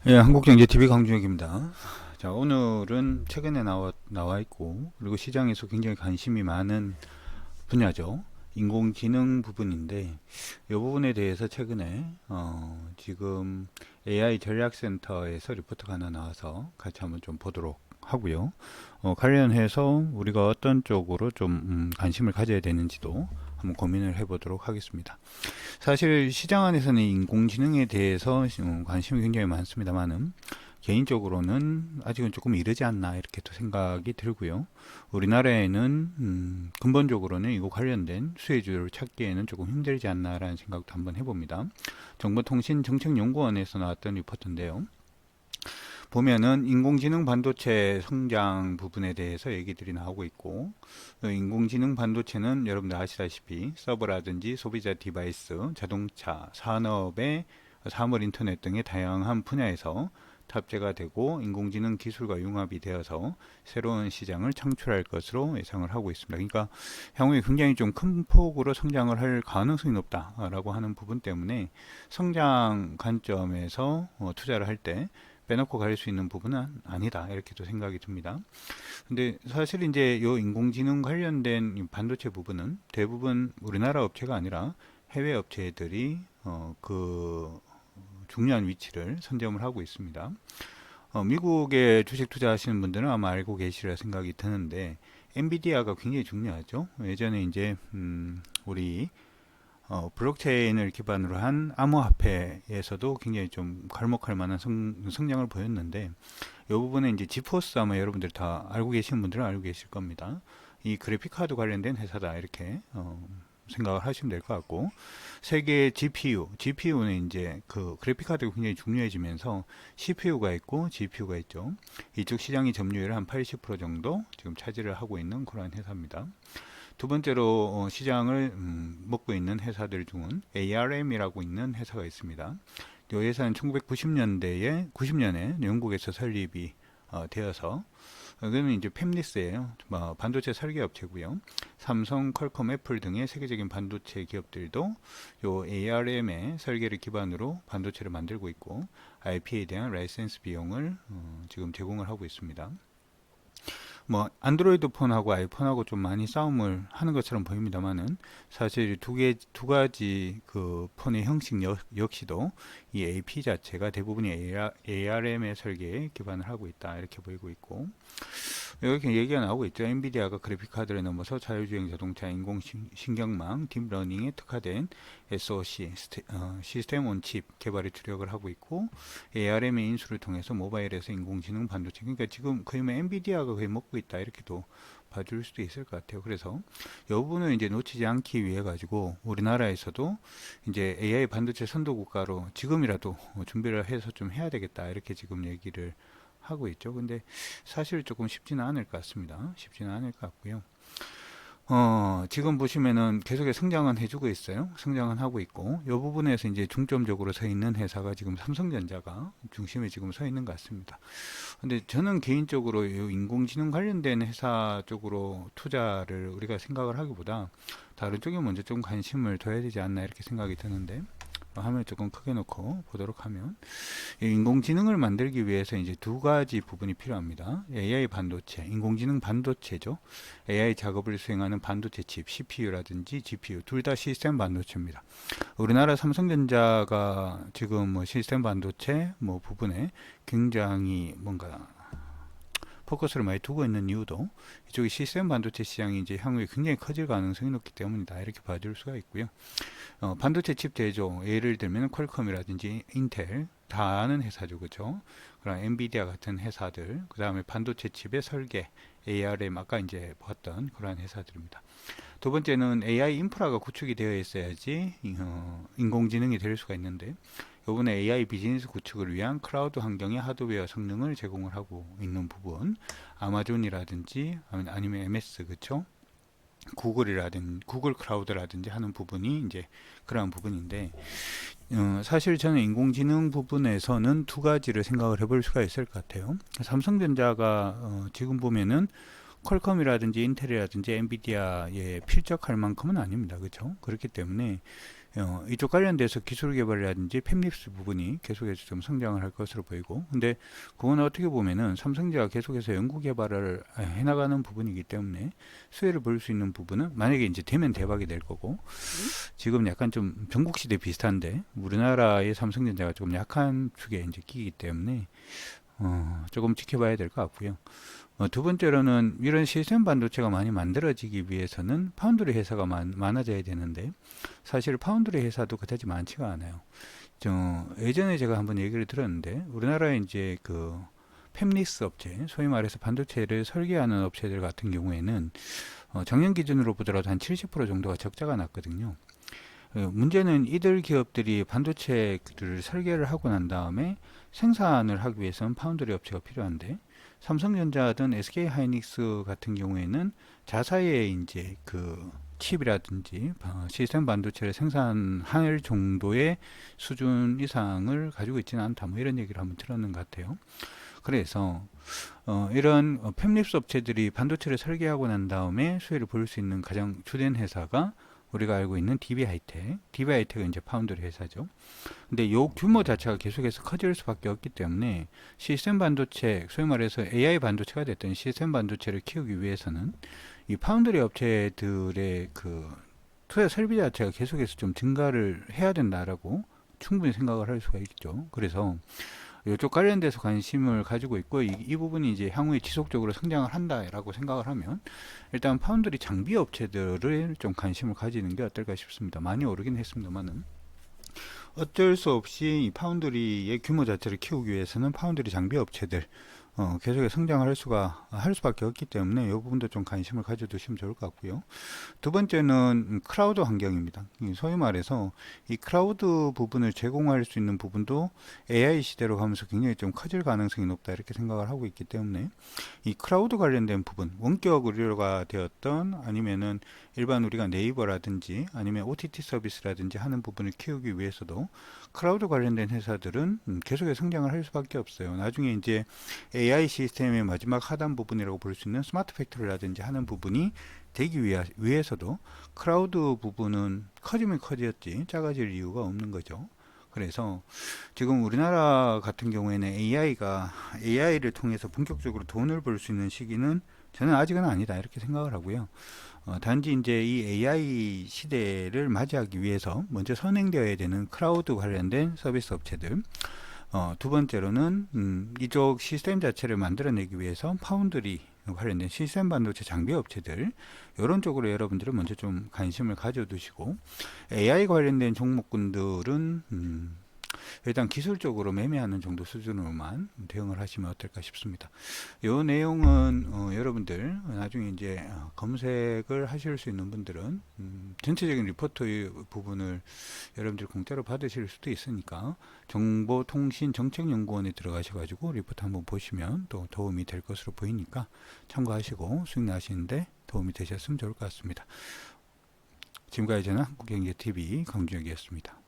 예, 한국경제TV 강준혁입니다. 자, 오늘은 최근에 나와 있고, 그리고 시장에서 굉장히 관심이 많은 분야죠. 인공지능 부분인데, 이 부분에 대해서 최근에, 지금 AI 전략센터에서 리포트가 하나 나와서 같이 한번 좀 보도록 하고요. 관련해서 우리가 어떤 쪽으로 좀 관심을 가져야 되는지도 한번 고민을 해보도록 하겠습니다. 사실 시장 안에서는 인공지능에 대해서 관심이 굉장히 많습니다만은 개인적으로는 아직은 조금 이르지 않나 이렇게 또 생각이 들고요. 우리나라에는 근본적으로는 이거 관련된 수혜주를 찾기에는 조금 힘들지 않나라는 생각도 한번 해봅니다. 정보통신정책연구원에서 나왔던 리포트인데요. 보면은 인공지능 반도체 성장 부분에 대해서 얘기들이 나오고 있고, 인공지능 반도체는 여러분들 아시다시피 서버라든지 소비자 디바이스, 자동차, 산업의 사물 인터넷 등의 다양한 분야에서 탑재가 되고 인공지능 기술과 융합이 되어서 새로운 시장을 창출할 것으로 예상을 하고 있습니다. 그러니까 향후에 굉장히 좀 큰 폭으로 성장을 할 가능성이 높다라고 하는 부분 때문에 성장 관점에서 투자를 할때 빼놓고 갈 수 있는 부분은 아니다 이렇게 또 생각이 듭니다. 근데 사실 이제 요 인공지능 관련된 반도체 부분은 대부분 우리나라 업체가 아니라 해외 업체들이 그 중요한 위치를 선점을 하고 있습니다. 미국에 주식 투자하시는 분들은 아마 알고 계시리라 생각이 드는데 엔비디아가 굉장히 중요하죠. 예전에 이제 우리 블록체인을 기반으로 한 암호화폐에서도 굉장히 좀 괄목할 만한 성장을 보였는데 이 부분에 이제 지포스 아마 여러분들 다 알고 계시는 분들은 알고 계실 겁니다. 이 그래픽 카드 관련된 회사다 이렇게 생각을 하시면 될 것 같고 세계 GPU는 이제 그 그래픽 카드가 굉장히 중요해지면서 CPU가 있고 GPU가 있죠. 이쪽 시장이 점유율 한 80% 정도 지금 차지를 하고 있는 그러한 회사입니다. 두 번째로 시장을 먹고 있는 회사들 중은 ARM이라고 있는 회사가 있습니다. 이 회사는 1990년대에 90년에 영국에서 설립이 되어서 이거는 이제 팹리스예요. 반도체 설계 업체고요. 삼성, 퀄컴, 애플 등의 세계적인 반도체 기업들도 요 ARM의 설계를 기반으로 반도체를 만들고 있고 IP에 대한 라이센스 비용을 지금 제공을 하고 있습니다. 안드로이드 폰하고 아이폰하고 좀 많이 싸움을 하는 것처럼 보입니다만은 사실 두 가지 그 폰의 형식 역시도 이 AP 자체가 대부분이 ARM의 설계에 기반을 하고 있다 이렇게 보이고 있고 이렇게 얘기가 나오고 있죠. 엔비디아가 그래픽카드를 넘어서 자율주행 자동차, 인공신경망, 딥러닝에 특화된 SoC, 시스템 온 칩 개발에 주력을 하고 있고 ARM의 인수를 통해서 모바일에서 인공지능 반도체 그러니까 지금 거의 엔비디아가 거의 먹고 있다 이렇게도 봐줄 수도 있을 것 같아요. 그래서 이 부분을 이제 놓치지 않기 위해 가지고 우리나라에서도 이제 AI 반도체 선도 국가로 지금이라도 준비를 해서 좀 해야 되겠다 이렇게 지금 얘기를 하고 있죠. 근데 사실 조금 쉽지는 않을 것 같습니다. 쉽지는 않을 것 같고요. 지금 보시면은 계속해 성장은 해주고 있어요. 성장은 하고 있고, 이 부분에서 이제 중점적으로 서 있는 회사가 지금 삼성전자가 중심에 지금 서 있는 것 같습니다. 근데 저는 개인적으로 이 인공지능 관련된 회사 쪽으로 투자를 우리가 생각을 하기보다 다른 쪽에 먼저 좀 관심을 둬야 되지 않나 이렇게 생각이 드는데, 화면을 조금 크게 놓고 보도록 하면 인공지능을 만들기 위해서 이제 두 가지 부분이 필요합니다. AI 반도체, 인공지능 반도체죠. AI 작업을 수행하는 반도체 칩, CPU라든지 GPU 둘 다 시스템 반도체입니다. 우리나라 삼성전자가 지금 시스템 반도체 부분에 굉장히 뭔가 포커스를 많이 두고 있는 이유도 이쪽이 시스템 반도체 시장이 이제 향후에 굉장히 커질 가능성이 높기 때문이다 이렇게 봐줄 수가 있고요. 반도체 칩 대조 예를 들면 퀄컴이라든지 인텔 다 아는 회사죠, 그렇죠? 그런 엔비디아 같은 회사들, 그 다음에 반도체 칩의 설계, ARM 아까 이제 봤던 그러한 회사들입니다. 두 번째는 AI 인프라가 구축이 되어 있어야지 인공지능이 될 수가 있는데 이번에 AI 비즈니스 구축을 위한 클라우드 환경의 하드웨어 성능을 제공을 하고 있는 부분 아마존이라든지 아니면 MS 그쵸? 구글 클라우드라든지 하는 부분이 이제 그러한 부분인데 사실 저는 인공지능 부분에서는 두 가지를 생각을 해볼 수가 있을 것 같아요. 삼성전자가 지금 보면은 퀄컴이라든지 인텔이라든지 엔비디아에 필적할 만큼은 아닙니다. 그렇죠? 그렇기 때문에 이쪽 관련돼서 기술 개발이라든지 팹립스 부분이 계속해서 좀 성장을 할 것으로 보이고, 근데 그건 어떻게 보면은 삼성제가 계속해서 연구 개발을 해나가는 부분이기 때문에 수혜를 볼 수 있는 부분은 만약에 이제 되면 대박이 될 거고, 지금 약간 좀 전국시대 비슷한데 우리나라의 삼성전자가 조금 약한 축에 이제 끼기 때문에 조금 지켜봐야 될 것 같고요. 두 번째로는 이런 시스템 반도체가 많이 만들어지기 위해서는 파운드리 회사가 많아져야 되는데, 사실 파운드리 회사도 그다지 많지가 않아요. 예전에 제가 한번 얘기를 들었는데, 우리나라에 이제 그 팹리스 업체, 소위 말해서 반도체를 설계하는 업체들 같은 경우에는 작년 기준으로 보더라도 한 70% 정도가 적자가 났거든요. 문제는 이들 기업들이 반도체를 설계를 하고 난 다음에 생산을 하기 위해서는 파운드리 업체가 필요한데, 삼성전자든 SK 하이닉스 같은 경우에는 자사의 이제 그 칩이라든지 시스템 반도체를 생산할 정도의 수준 이상을 가지고 있지는 않다, 뭐 이런 얘기를 한번 들었는 것 같아요. 그래서 이런 팹립스 업체들이 반도체를 설계하고 난 다음에 수혜를 볼 수 있는 가장 주된 회사가 우리가 알고 있는 DB하이텍은 이제 파운드리 회사죠. 근데 요 규모 자체가 계속해서 커질 수밖에 없기 때문에 시스템 반도체, 소위 말해서 AI 반도체가 됐던 시스템 반도체를 키우기 위해서는 이 파운드리 업체들의 그 투자 설비 자체가 계속해서 좀 증가를 해야 된다라고 충분히 생각을 할 수가 있죠. 그래서 이쪽 관련돼서 관심을 가지고 있고, 이 부분이 이제 향후에 지속적으로 성장을 한다라고 생각을 하면 일단 파운드리 장비 업체들을 좀 관심을 가지는 게 어떨까 싶습니다. 많이 오르긴 했습니다만은 어쩔 수 없이 이 파운드리의 규모 자체를 키우기 위해서는 파운드리 장비 업체들 계속해서 성장을 할 수밖에 없기 때문에 이 부분도 좀 관심을 가져두시면 좋을 것 같고요. 두 번째는 클라우드 환경입니다. 소위 말해서 이 클라우드 부분을 제공할 수 있는 부분도 AI 시대로 가면서 굉장히 좀 커질 가능성이 높다, 이렇게 생각을 하고 있기 때문에 이 클라우드 관련된 부분, 원격 의료가 되었던 아니면은 일반 우리가 네이버라든지 아니면 OTT 서비스라든지 하는 부분을 키우기 위해서도 클라우드 관련된 회사들은 계속해서 성장을 할 수밖에 없어요. 나중에 이제 AI 시스템의 마지막 하단 부분이라고 볼 수 있는 스마트 팩토리라든지 하는 부분이 되기 위해서도 클라우드 부분은 커지면 커졌지 작아질 이유가 없는 거죠. 그래서 지금 우리나라 같은 경우에는 AI를 통해서 본격적으로 돈을 벌 수 있는 시기는 저는 아직은 아니다, 이렇게 생각을 하고요. 단지 이제 이 AI 시대를 맞이하기 위해서 먼저 선행되어야 되는 클라우드 관련된 서비스 업체들, 두 번째로는 이쪽 시스템 자체를 만들어내기 위해서 파운드리 관련된 시스템 반도체 장비 업체들, 이런 쪽으로 여러분들은 먼저 좀 관심을 가져두시고, AI 관련된 종목군들은 일단 기술적으로 매매하는 정도 수준으로만 대응을 하시면 어떨까 싶습니다. 이 내용은 여러분들 나중에 이제 검색을 하실 수 있는 분들은 전체적인 리포트 부분을 여러분들 공짜로 받으실 수도 있으니까 정보통신정책연구원에 들어가셔가지고 리포트 한번 보시면 또 도움이 될 것으로 보이니까 참고하시고 수익 나시는데 도움이 되셨으면 좋을 것 같습니다. 지금까지 저는 한국경제TV 강준혁이었습니다.